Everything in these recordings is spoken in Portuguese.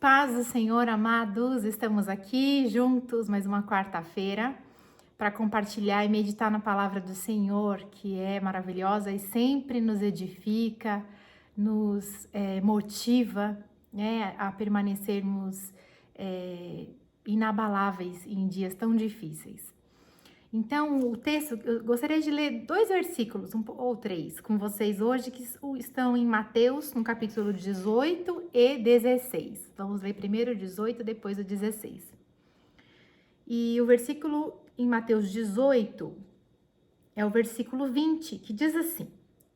Paz do Senhor, amados, estamos aqui juntos mais uma quarta-feira para compartilhar e meditar na palavra do Senhor, que é maravilhosa e sempre nos edifica, nos motiva, né, a permanecermos inabaláveis em dias tão difíceis. Então, o texto, eu gostaria de ler 2 versículos, ou 3, com vocês hoje, que estão em Mateus, no capítulo 18 e 16. Vamos ler primeiro o 18, depois o 16. E o versículo em Mateus 18 é o versículo 20, que diz assim,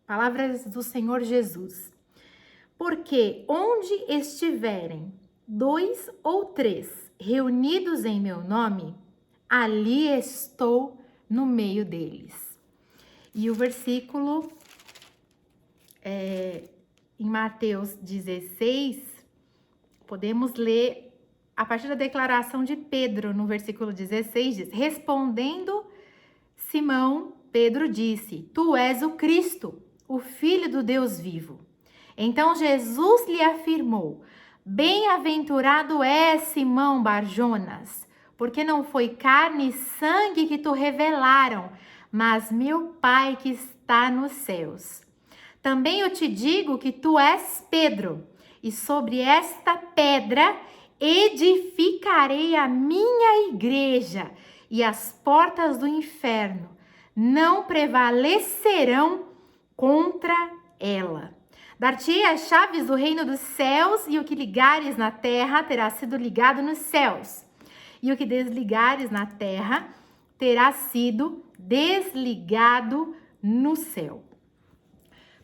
palavras do Senhor Jesus. Porque onde estiverem 2 ou 3 reunidos em meu nome, ali estou no meio deles. E o versículo em Mateus 16, podemos ler a partir da declaração de Pedro, no versículo 16, diz, respondendo Simão, Pedro disse, tu és o Cristo, o Filho do Deus vivo. Então Jesus lhe afirmou, bem-aventurado és Simão Barjonas, porque não foi carne e sangue que te revelaram, mas meu Pai que está nos céus. Também eu te digo que tu és Pedro, e sobre esta pedra edificarei a minha igreja, e as portas do inferno não prevalecerão contra ela. Dar-te-ei as chaves do reino dos céus, e o que ligares na terra terá sido ligado nos céus. E o que desligares na terra terá sido desligado no céu.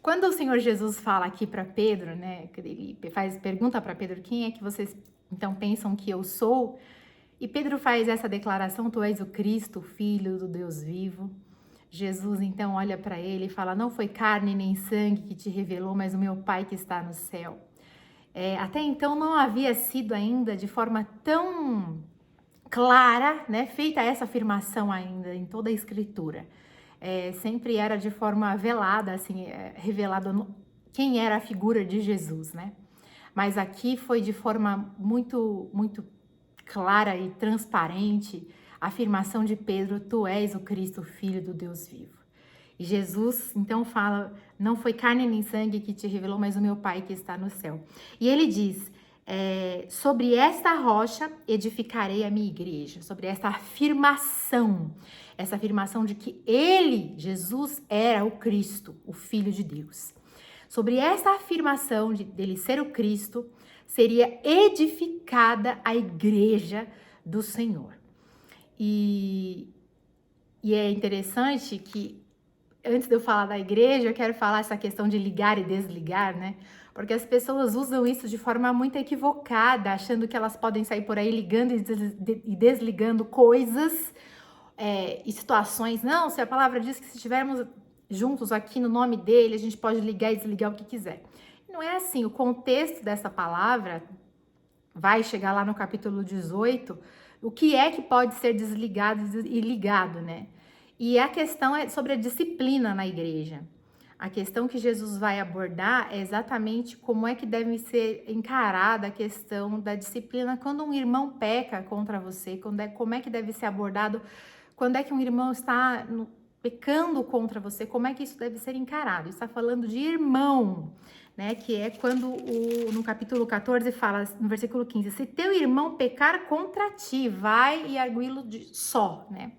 Quando o Senhor Jesus fala aqui para Pedro, né, ele pergunta para Pedro, quem é que vocês então pensam que eu sou? E Pedro faz essa declaração, tu és o Cristo, o Filho do Deus vivo. Jesus então olha para ele e fala, não foi carne nem sangue que te revelou, mas o meu Pai que está no céu. Até então não havia sido ainda de forma tão clara, né, feita essa afirmação ainda em toda a Escritura. Sempre era de forma velada, assim, revelado quem era a figura de Jesus, né? Mas aqui foi de forma muito, muito clara e transparente a afirmação de Pedro, tu és o Cristo, Filho do Deus vivo. E Jesus então fala, não foi carne nem sangue que te revelou, mas o meu Pai que está no céu. E ele diz, sobre esta rocha edificarei a minha igreja, sobre essa afirmação de que ele, Jesus, era o Cristo, o Filho de Deus. Sobre essa afirmação dele ser o Cristo, seria edificada a igreja do Senhor. E é interessante que, antes de eu falar da igreja, eu quero falar essa questão de ligar e desligar, né? Porque as pessoas usam isso de forma muito equivocada, achando que elas podem sair por aí ligando e desligando coisas e situações. Não, se a palavra diz que se estivermos juntos aqui no nome dele, a gente pode ligar e desligar o que quiser. Não é assim, o contexto dessa palavra vai chegar lá no capítulo 18, o que é que pode ser desligado e ligado, né? E a questão é sobre a disciplina na igreja. A questão que Jesus vai abordar é exatamente como é que deve ser encarada a questão da disciplina quando um irmão peca contra você, como é que deve ser abordado, quando é que um irmão está pecando contra você, como é que isso deve ser encarado. Está falando de irmão, né? Que é quando no capítulo 14 fala, no versículo 15, se teu irmão pecar contra ti, vai e arguí-lo só, né?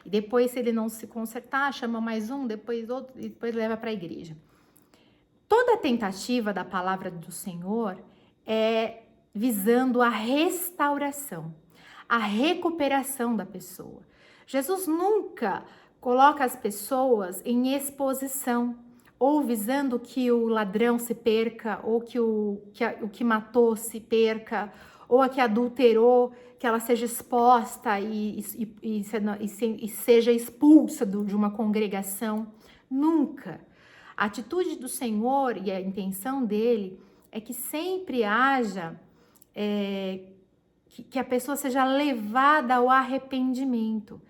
E depois, se ele não se consertar, chama mais um, depois outro, e depois leva para a igreja. Toda tentativa da palavra do Senhor é visando a restauração, a recuperação da pessoa. Jesus nunca coloca as pessoas em exposição, ou visando que o ladrão se perca, ou que o que matou se perca, ou a que adulterou, que ela seja exposta e seja expulsa de uma congregação. Nunca. A atitude do Senhor e a intenção dele é que sempre haja, que a pessoa seja levada ao arrependimento.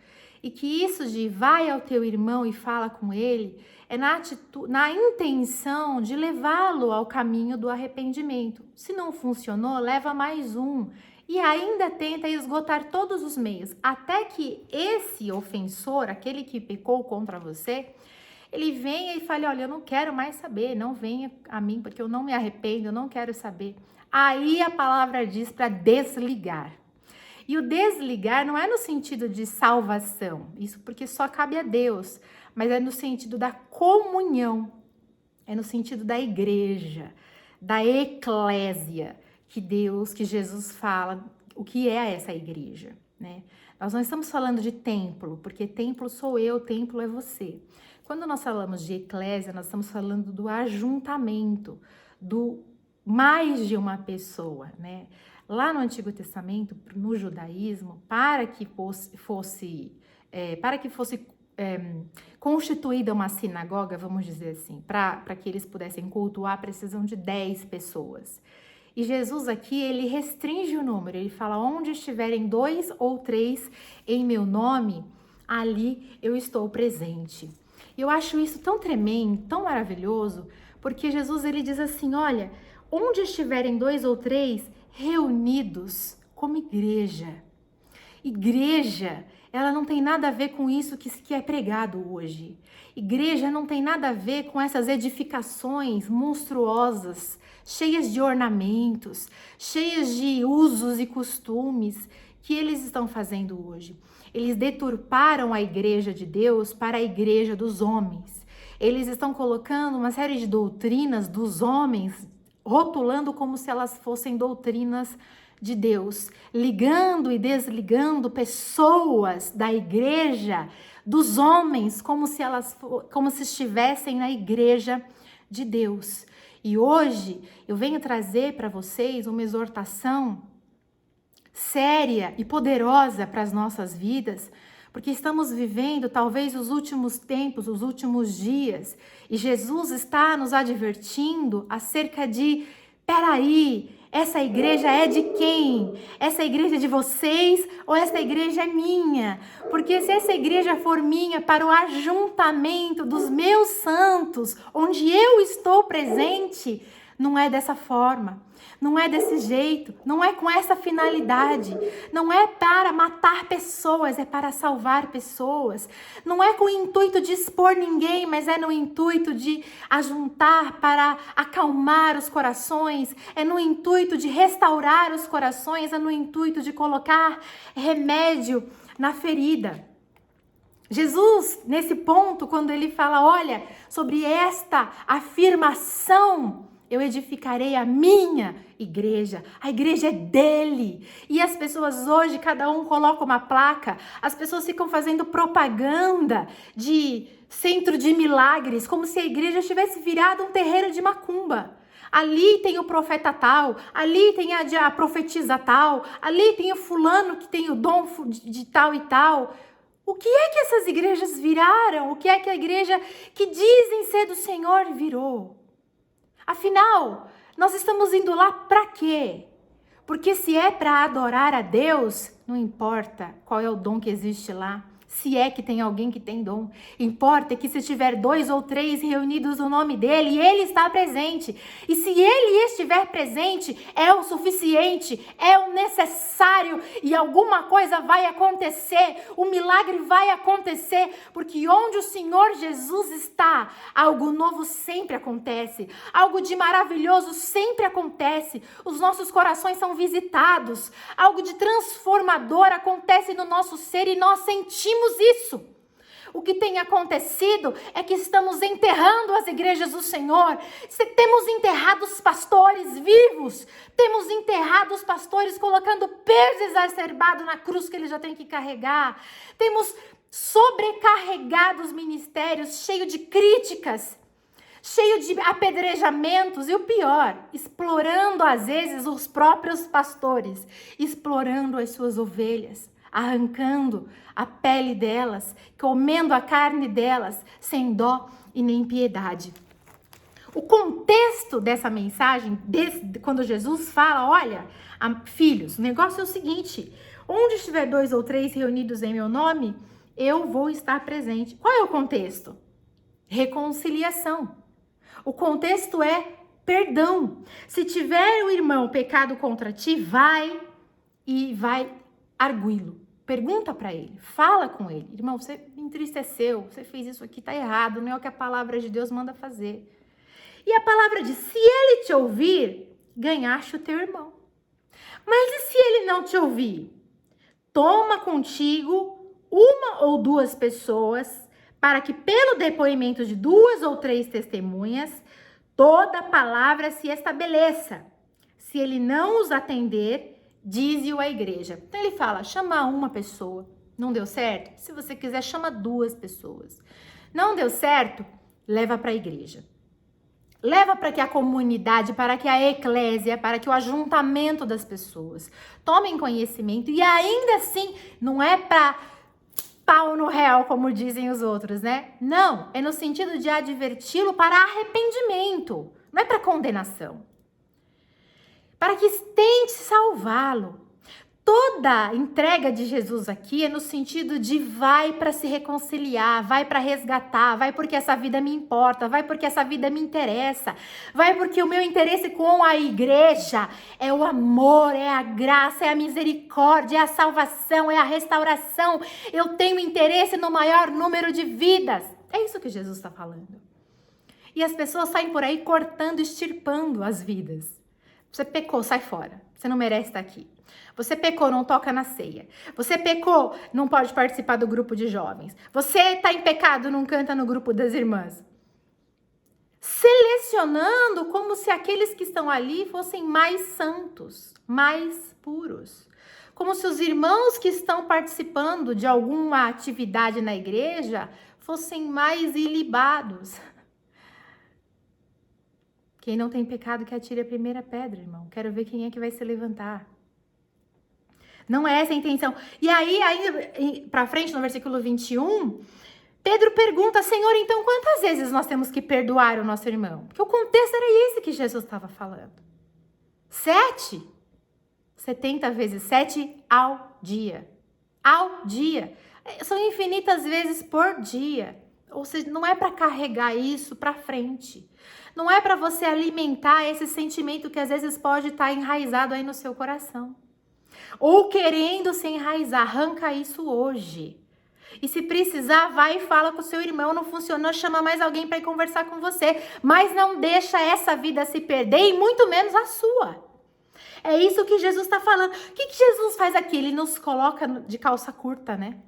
E que isso de vai ao teu irmão e fala com ele é na intenção de levá-lo ao caminho do arrependimento. Se não funcionou, leva mais um. E ainda tenta esgotar todos os meios, até que esse ofensor, aquele que pecou contra você, ele venha e fale, olha, eu não quero mais saber, não venha a mim, porque eu não me arrependo, eu não quero saber. Aí a palavra diz para desligar. E o desligar não é no sentido de salvação, isso porque só cabe a Deus, mas é no sentido da comunhão, é no sentido da igreja, da eclésia, que Jesus fala, o que é essa igreja, né? Nós não estamos falando de templo, porque templo sou eu, templo é você. Quando nós falamos de eclésia, nós estamos falando do ajuntamento, do mais de uma pessoa, né? Lá no Antigo Testamento, no judaísmo, para que fosse constituída uma sinagoga, vamos dizer assim, para que eles pudessem cultuar, precisam de 10 pessoas. E Jesus aqui, ele restringe o número, ele fala, onde estiverem 2 ou 3 em meu nome, ali eu estou presente. E eu acho isso tão tremendo, tão maravilhoso, porque Jesus, ele diz assim, olha, onde estiverem 2 ou 3 reunidos como igreja. Igreja, ela não tem nada a ver com isso que é pregado hoje. Igreja não tem nada a ver com essas edificações monstruosas, cheias de ornamentos, cheias de usos e costumes que eles estão fazendo hoje. Eles deturparam a igreja de Deus para a igreja dos homens. Eles estão colocando uma série de doutrinas dos homens, rotulando como se elas fossem doutrinas de Deus, ligando e desligando pessoas da igreja, dos homens, como se estivessem na igreja de Deus. E hoje eu venho trazer para vocês uma exortação séria e poderosa para as nossas vidas, porque estamos vivendo talvez os últimos tempos, os últimos dias, e Jesus está nos advertindo acerca de, peraí, essa igreja é de quem? Essa igreja é de vocês ou essa igreja é minha? Porque se essa igreja for minha para o ajuntamento dos meus santos, onde eu estou presente, não é dessa forma, não é desse jeito, não é com essa finalidade, não é para matar pessoas, é para salvar pessoas, não é com o intuito de expor ninguém, mas é no intuito de ajuntar para acalmar os corações, é no intuito de restaurar os corações, é no intuito de colocar remédio na ferida. Jesus, nesse ponto, quando ele fala, olha, sobre esta afirmação, eu edificarei a minha igreja. A igreja é dele. E as pessoas hoje, cada um coloca uma placa. As pessoas ficam fazendo propaganda de centro de milagres, como se a igreja tivesse virado um terreiro de macumba. Ali tem o profeta tal, ali tem a profetisa tal, ali tem o fulano que tem o dom de tal e tal. O que é que essas igrejas viraram? O que é que a igreja que dizem ser do Senhor virou? Afinal, nós estamos indo lá para quê? Porque se é para adorar a Deus, não importa qual é o dom que existe lá. Se é que tem alguém que tem dom. Importa que se tiver 2 ou 3 reunidos no nome dele, ele está presente. E se ele estiver presente, é o suficiente, é o necessário. E alguma coisa vai acontecer, o milagre vai acontecer. Porque onde o Senhor Jesus está, algo novo sempre acontece. Algo de maravilhoso sempre acontece. Os nossos corações são visitados. Algo de transformador acontece no nosso ser e nós sentimos isso. O que tem acontecido é que estamos enterrando as igrejas do Senhor. Temos enterrado os pastores vivos. Temos enterrado os pastores colocando peso exacerbado na cruz que eles já têm que carregar. Temos sobrecarregado os ministérios, cheio de críticas, cheio de apedrejamentos e o pior, explorando às vezes os próprios pastores, explorando as suas ovelhas, arrancando a pele delas, comendo a carne delas, sem dó e nem piedade. O contexto dessa mensagem, quando Jesus fala, olha, filhos, o negócio é o seguinte, onde estiver 2 ou 3 reunidos em meu nome, eu vou estar presente. Qual é o contexto? Reconciliação. O contexto é perdão. Se tiver o irmão pecado contra ti, vai arguí-lo. Pergunta para ele, fala com ele. Irmão, você me entristeceu, você fez isso aqui, tá errado, não é o que a palavra de Deus manda fazer. E a palavra diz, se ele te ouvir, ganhaste o teu irmão. Mas e se ele não te ouvir? Toma contigo uma ou duas pessoas, para que pelo depoimento de 2 ou 3 testemunhas, toda palavra se estabeleça. Se ele não os atender, dize-o à igreja. Então ele fala, chama uma pessoa. Não deu certo? Se você quiser, chama 2 pessoas. Não deu certo? Leva para a igreja. Leva para que a comunidade, para que a eclésia, para que o ajuntamento das pessoas tomem conhecimento. E ainda assim, não é para pau no réu, como dizem os outros, né? Não, é no sentido de adverti-lo para arrependimento. Não é para condenação. Para que tente salvá-lo. Toda entrega de Jesus aqui é no sentido de vai para se reconciliar, vai para resgatar, vai porque essa vida me importa, vai porque essa vida me interessa, vai porque o meu interesse com a igreja é o amor, é a graça, é a misericórdia, é a salvação, é a restauração. Eu tenho interesse no maior número de vidas. É isso que Jesus está falando. E as pessoas saem por aí cortando, extirpando as vidas. Você pecou, sai fora. Você não merece estar aqui. Você pecou, não toca na ceia. Você pecou, não pode participar do grupo de jovens. Você está em pecado, não canta no grupo das irmãs. Selecionando como se aqueles que estão ali fossem mais santos, mais puros. Como se os irmãos que estão participando de alguma atividade na igreja fossem mais ilibados. Quem não tem pecado que atire a primeira pedra, irmão. Quero ver quem é que vai se levantar. Não é essa a intenção. E aí para frente, no versículo 21, Pedro pergunta, Senhor, então quantas vezes nós temos que perdoar o nosso irmão? Porque o contexto era esse que Jesus estava falando. 7? 70 vezes 7 ao dia. Ao dia. São infinitas vezes por dia. Ou seja, não é para carregar isso para frente. Não é para você alimentar esse sentimento que às vezes pode estar enraizado aí no seu coração. Ou querendo se enraizar, arranca isso hoje. E se precisar, vai e fala com o seu irmão, não funcionou, chama mais alguém para ir conversar com você. Mas não deixa essa vida se perder e muito menos a sua. É isso que Jesus está falando. O que Jesus faz aqui? Ele nos coloca de calça curta, né?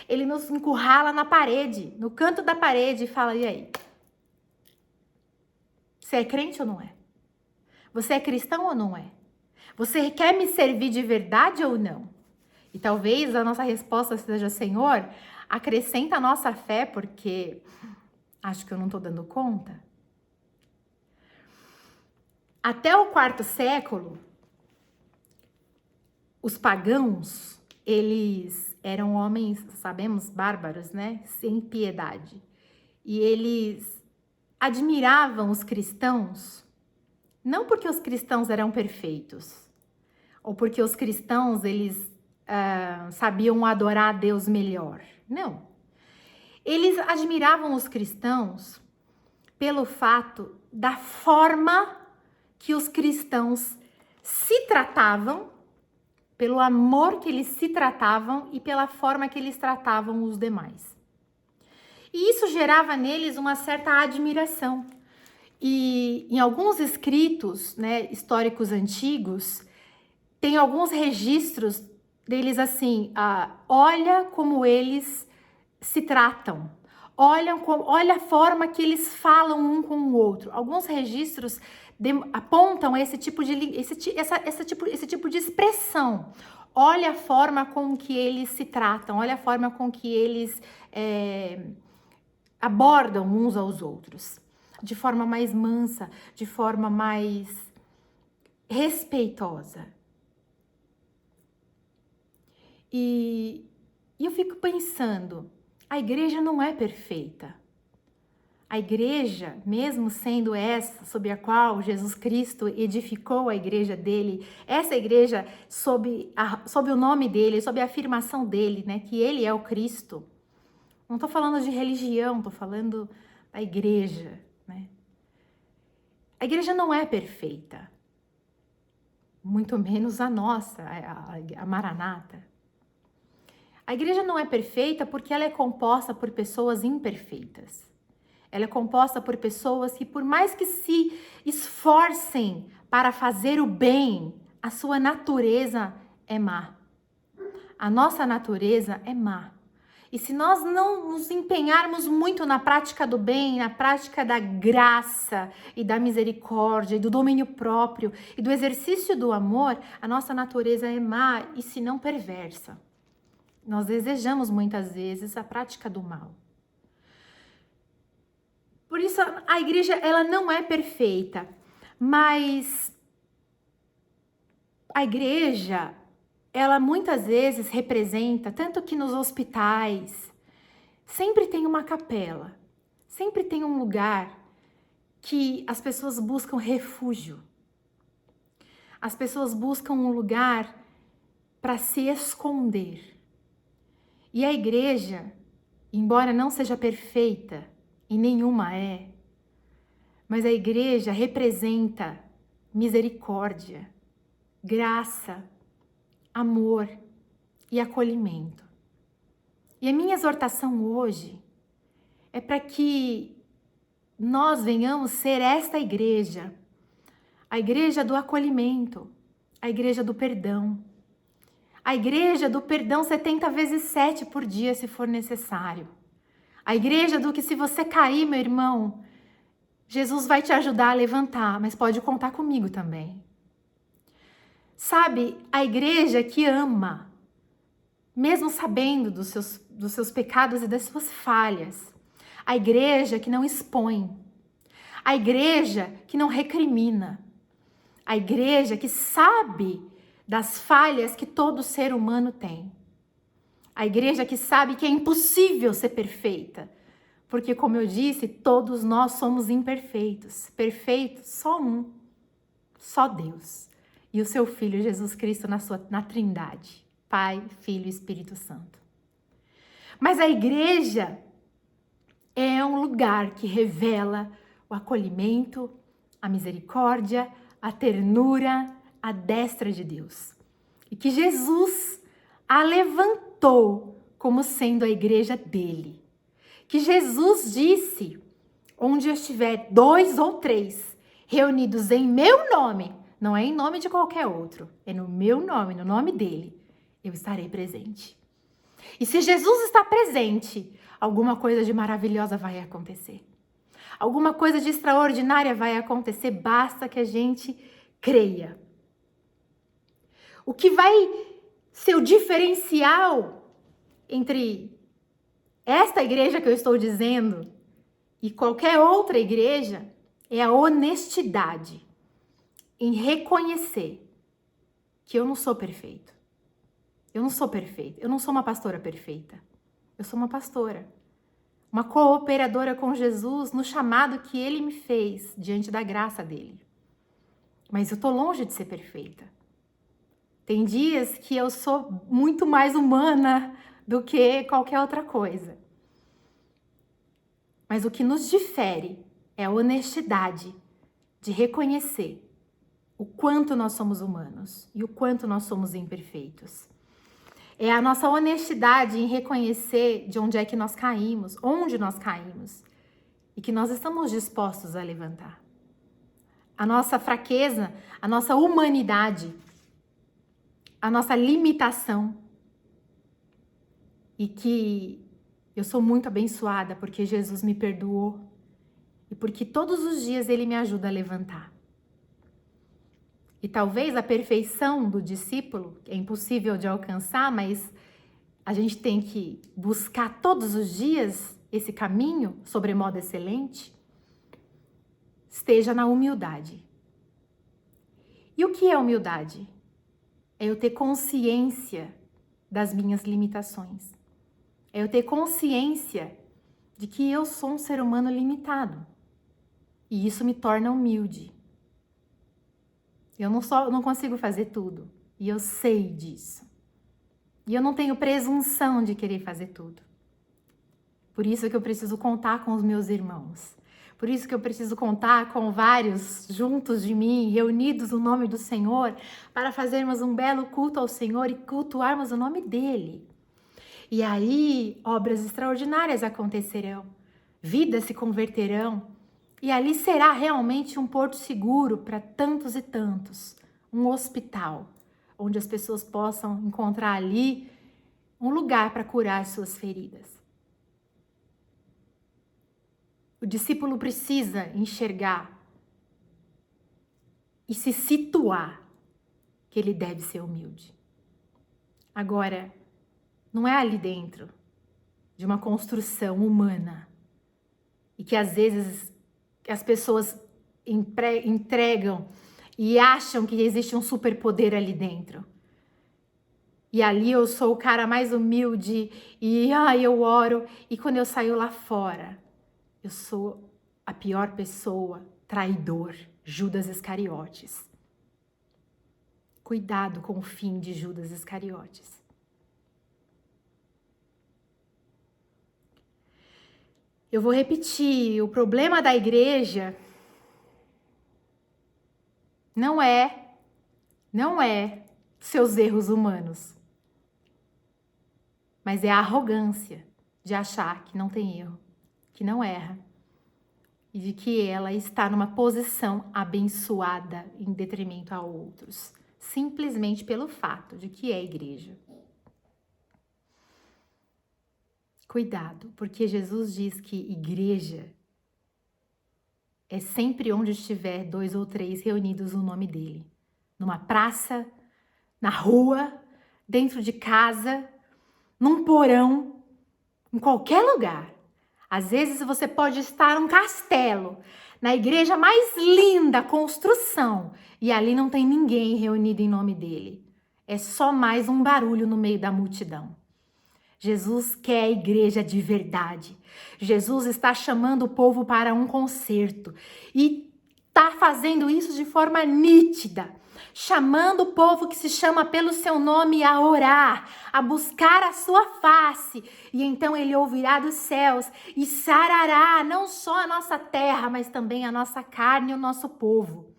Ele nos encurrala na parede, no canto da parede e fala, e aí? Você é crente ou não é? Você é cristão ou não é? Você quer me servir de verdade ou não? E talvez a nossa resposta seja, Senhor, acrescenta a nossa fé, porque acho que eu não estou dando conta. Até o 4º século, os pagãos, eles eram homens, sabemos, bárbaros, né? Sem piedade. E eles admiravam os cristãos, não porque os cristãos eram perfeitos, ou porque os cristãos, eles sabiam adorar a Deus melhor. Não. Eles admiravam os cristãos pelo fato da forma que os cristãos se tratavam, pelo amor que eles se tratavam e pela forma que eles tratavam os demais. E isso gerava neles uma certa admiração. E em alguns escritos, né, históricos antigos, tem alguns registros deles assim, olha como eles se tratam, olha a forma que eles falam um com o outro. Alguns registros apontam esse tipo de expressão. Olha a forma com que eles se tratam, olha a forma com que eles abordam uns aos outros. De forma mais mansa, de forma mais respeitosa. E eu fico pensando, a igreja não é perfeita. A igreja, mesmo sendo essa sob a qual Jesus Cristo edificou a igreja dele, essa igreja sob o nome dele, sob a afirmação dele, né, que ele é o Cristo, Não estou falando de religião, estou falando da igreja, né? A igreja não é perfeita, muito menos a nossa, a Maranata. A igreja não é perfeita porque ela é composta por pessoas imperfeitas. Ela é composta por pessoas que, por mais que se esforcem para fazer o bem, a sua natureza é má. A nossa natureza é má. E se nós não nos empenharmos muito na prática do bem, na prática da graça e da misericórdia e do domínio próprio e do exercício do amor, a nossa natureza é má e se não perversa. Nós desejamos muitas vezes a prática do mal. Por isso a igreja ela não é perfeita, mas a igreja ela muitas vezes representa, tanto que nos hospitais, sempre tem uma capela, sempre tem um lugar que as pessoas buscam refúgio. As pessoas buscam um lugar para se esconder. E a igreja, embora não seja perfeita, e nenhuma é, mas a igreja representa misericórdia, graça, amor e acolhimento. E a minha exortação hoje é para que nós venhamos ser esta igreja, a igreja do acolhimento, a igreja do perdão, a igreja do perdão 70 vezes 7 por dia, se for necessário. A igreja do que se você cair, meu irmão, Jesus vai te ajudar a levantar, mas pode contar comigo também. Sabe, a igreja que ama, mesmo sabendo dos seus pecados e das suas falhas. A igreja que não expõe. A igreja que não recrimina. A igreja que sabe das falhas que todo ser humano tem. A igreja que sabe que é impossível ser perfeita. Porque, como eu disse, todos nós somos imperfeitos. Perfeito, só um. Só Deus. E o seu Filho Jesus Cristo na Trindade. Pai, Filho e Espírito Santo. Mas a igreja é um lugar que revela o acolhimento, a misericórdia, a ternura, a destra de Deus. E que Jesus a levantou como sendo a igreja dele. Que Jesus disse, onde estiver 2 ou 3 reunidos em meu nome, não é em nome de qualquer outro, é no meu nome, no nome dele, eu estarei presente. E se Jesus está presente, alguma coisa de maravilhosa vai acontecer. Alguma coisa de extraordinária vai acontecer, basta que a gente creia. O que vai ser o diferencial entre esta igreja que eu estou dizendo e qualquer outra igreja é a honestidade em reconhecer que eu não sou perfeito. Eu não sou perfeita, eu não sou uma pastora perfeita. Eu sou uma pastora, uma cooperadora com Jesus no chamado que ele me fez diante da graça dele. Mas eu tô longe de ser perfeita. Tem dias que eu sou muito mais humana do que qualquer outra coisa. Mas o que nos difere é a honestidade de reconhecer o quanto nós somos humanos e o quanto nós somos imperfeitos. É a nossa honestidade em reconhecer de onde é que nós caímos, onde nós caímos, e que nós estamos dispostos a levantar. A nossa fraqueza, a nossa humanidade, a nossa limitação. E que eu sou muito abençoada porque Jesus me perdoou e porque todos os dias ele me ajuda a levantar. E talvez a perfeição do discípulo é impossível de alcançar, mas a gente tem que buscar todos os dias esse caminho sobremodo excelente. Esteja na humildade. E o que é humildade? É eu ter consciência das minhas limitações. É eu ter consciência de que eu sou um ser humano limitado. E isso me torna humilde. Eu não consigo fazer tudo. E eu sei disso. E eu não tenho presunção de querer fazer tudo. Por isso que eu preciso contar com os meus irmãos. Por isso que eu preciso contar com vários juntos de mim, reunidos no nome do Senhor, para fazermos um belo culto ao Senhor e cultuarmos o nome dele. E aí, obras extraordinárias acontecerão, vidas se converterão, e ali será realmente um porto seguro para tantos e tantos, um hospital, onde as pessoas possam encontrar ali um lugar para curar suas feridas. O discípulo precisa enxergar e se situar que ele deve ser humilde. Agora, não é ali dentro de uma construção humana e que às vezes as pessoas entregam e acham que existe um superpoder ali dentro. E ali eu sou o cara mais humilde e eu oro, e quando eu saio lá fora, eu sou a pior pessoa, traidor, Judas Iscariotes. Cuidado com o fim de Judas Iscariotes. Eu vou repetir, o problema da igreja não é seus erros humanos, mas é a arrogância de achar que não tem erro, que não erra, e de que ela está numa posição abençoada em detrimento a outros, simplesmente pelo fato de que é igreja. Cuidado, porque Jesus diz que igreja é sempre onde estiver 2 ou 3 reunidos no nome dele. Numa praça, na rua, dentro de casa, num porão, em qualquer lugar. Às vezes você pode estar num castelo, na igreja mais linda construção, e ali não tem ninguém reunido em nome dele. É só mais um barulho no meio da multidão. Jesus quer a igreja de verdade. Jesus está chamando o povo para um concerto e está fazendo isso de forma nítida, chamando o povo que se chama pelo seu nome a orar, a buscar a sua face, e então ele ouvirá dos céus e sarará não só a nossa terra, mas também a nossa carne e o nosso povo.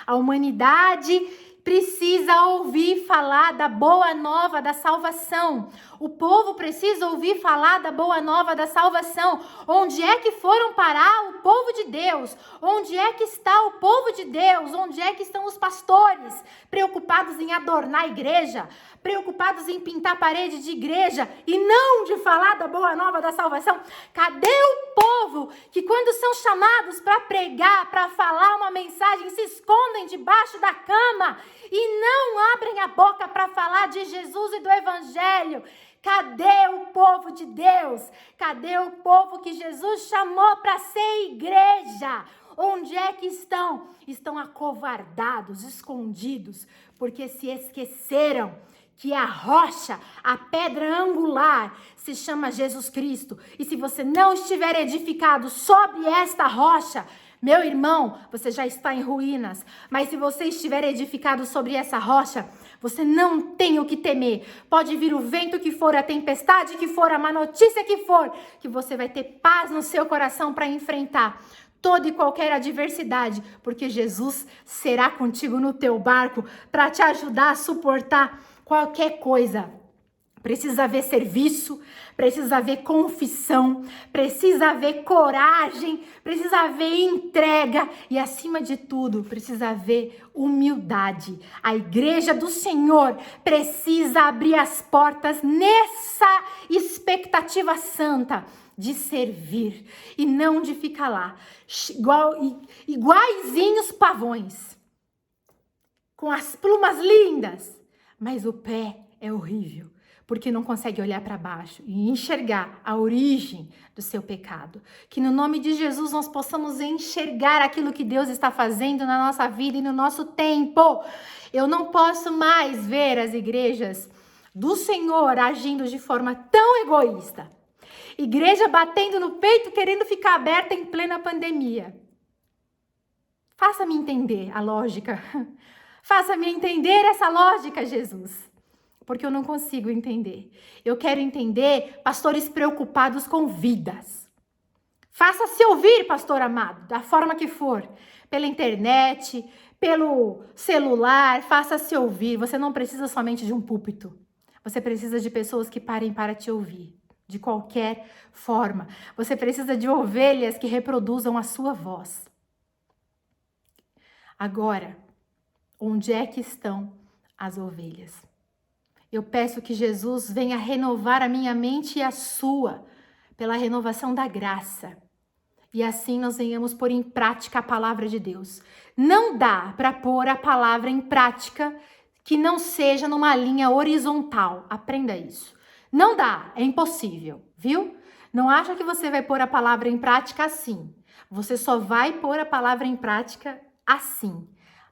A humanidade precisa ouvir falar da boa nova da salvação. O povo precisa ouvir falar da boa nova da salvação. Onde é que foram parar o povo de Deus? Onde é que está o povo de Deus? Onde é que estão os pastores preocupados em adornar a igreja? Preocupados em pintar a parede de igreja e não de falar da boa nova da salvação? Cadê o povo que, quando são chamados para pregar, para falar uma mensagem, se escondem debaixo da cama e não abrem a boca para falar de Jesus e do Evangelho? Cadê o povo de Deus? Cadê o povo que Jesus chamou para ser igreja? Onde é que estão? Estão acovardados, escondidos, porque se esqueceram que a rocha, a pedra angular, se chama Jesus Cristo. E se você não estiver edificado sobre esta rocha, meu irmão, você já está em ruínas. Mas se você estiver edificado sobre essa rocha, você não tem o que temer. Pode vir o vento que for, a tempestade que for, a má notícia que for, que você vai ter paz no seu coração para enfrentar toda e qualquer adversidade, porque Jesus será contigo no teu barco para te ajudar a suportar qualquer coisa. Precisa haver serviço, precisa haver confissão, precisa haver coragem, precisa haver entrega e, acima de tudo, precisa haver humildade. A igreja do Senhor precisa abrir as portas nessa expectativa santa de servir e não de ficar lá, iguaizinhos pavões, com as plumas lindas, mas o pé é horrível, porque não consegue olhar para baixo e enxergar a origem do seu pecado. Que no nome de Jesus nós possamos enxergar aquilo que Deus está fazendo na nossa vida e no nosso tempo. Eu não posso mais ver as igrejas do Senhor agindo de forma tão egoísta. Igreja batendo no peito, querendo ficar aberta em plena pandemia. Faça-me entender a lógica. Faça-me entender essa lógica, Jesus. porque eu não consigo entender. Eu quero entender pastores preocupados com vidas. Faça-se ouvir, pastor amado, da forma que for, pela internet, pelo celular, faça-se ouvir. Você não precisa somente de um púlpito. Você precisa de pessoas que parem para te ouvir, de qualquer forma. Você precisa de ovelhas que reproduzam a sua voz. Agora, onde é que estão as ovelhas? Eu peço que Jesus venha renovar a minha mente e a sua, pela renovação da graça. E assim nós venhamos pôr em prática a palavra de Deus. Não dá para pôr a palavra em prática que não seja numa linha horizontal. Aprenda isso. Não dá, é impossível, viu? Não acha que você vai pôr a palavra em prática assim. Você só vai pôr a palavra em prática assim.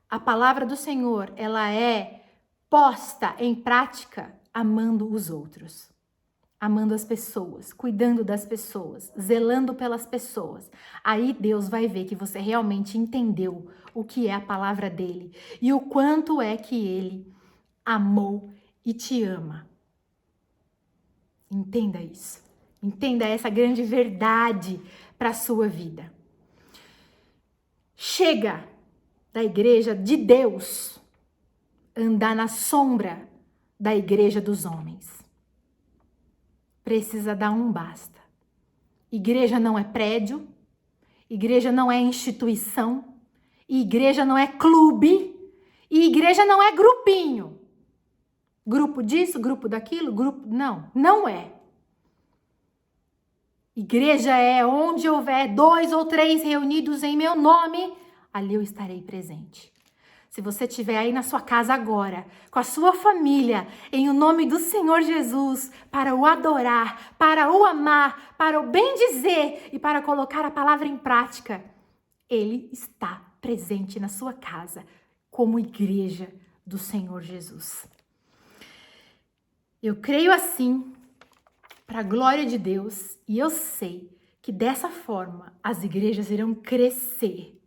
A palavra do Senhor, ela é posta em prática amando os outros, amando as pessoas, cuidando das pessoas, zelando pelas pessoas. Aí Deus vai ver que você realmente entendeu o que é a palavra dele e o quanto é que ele amou e te ama. Entenda isso. Entenda essa grande verdade para a sua vida. Chega da igreja de Deus andar na sombra da igreja dos homens. Precisa dar um basta. Igreja não é prédio, igreja não é instituição, igreja não é clube, e igreja não é grupinho. Grupo disso, grupo daquilo, grupo... Não é. Igreja é onde houver 2 ou 3 reunidos em meu nome, ali eu estarei presente. Se você estiver aí na sua casa agora, com a sua família, em o nome do Senhor Jesus, para o adorar, para o amar, para o bendizer e para colocar a palavra em prática, Ele está presente na sua casa, como igreja do Senhor Jesus. Eu creio assim, para a glória de Deus, e eu sei que dessa forma as igrejas irão crescer,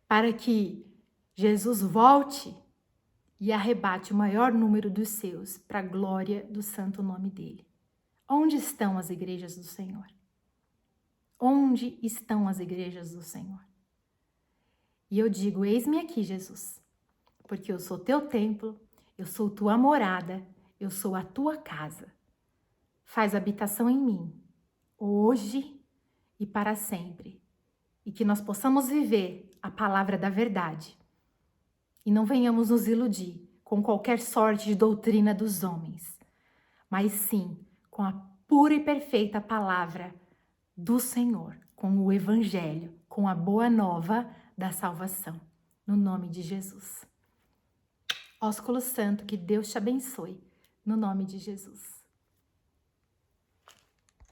para que Jesus volte e arrebate o maior número dos seus para a glória do santo nome dele. Onde estão as igrejas do Senhor? Onde estão as igrejas do Senhor? E eu digo, eis-me aqui, Jesus, porque eu sou teu templo, eu sou tua morada, eu sou a tua casa. Faz habitação em mim, hoje e para sempre. E que nós possamos viver a palavra da verdade. E não venhamos nos iludir com qualquer sorte de doutrina dos homens, mas sim com a pura e perfeita palavra do Senhor, com o Evangelho, com a boa nova da salvação, no nome de Jesus. Ósculo Santo, que Deus te abençoe, no nome de Jesus.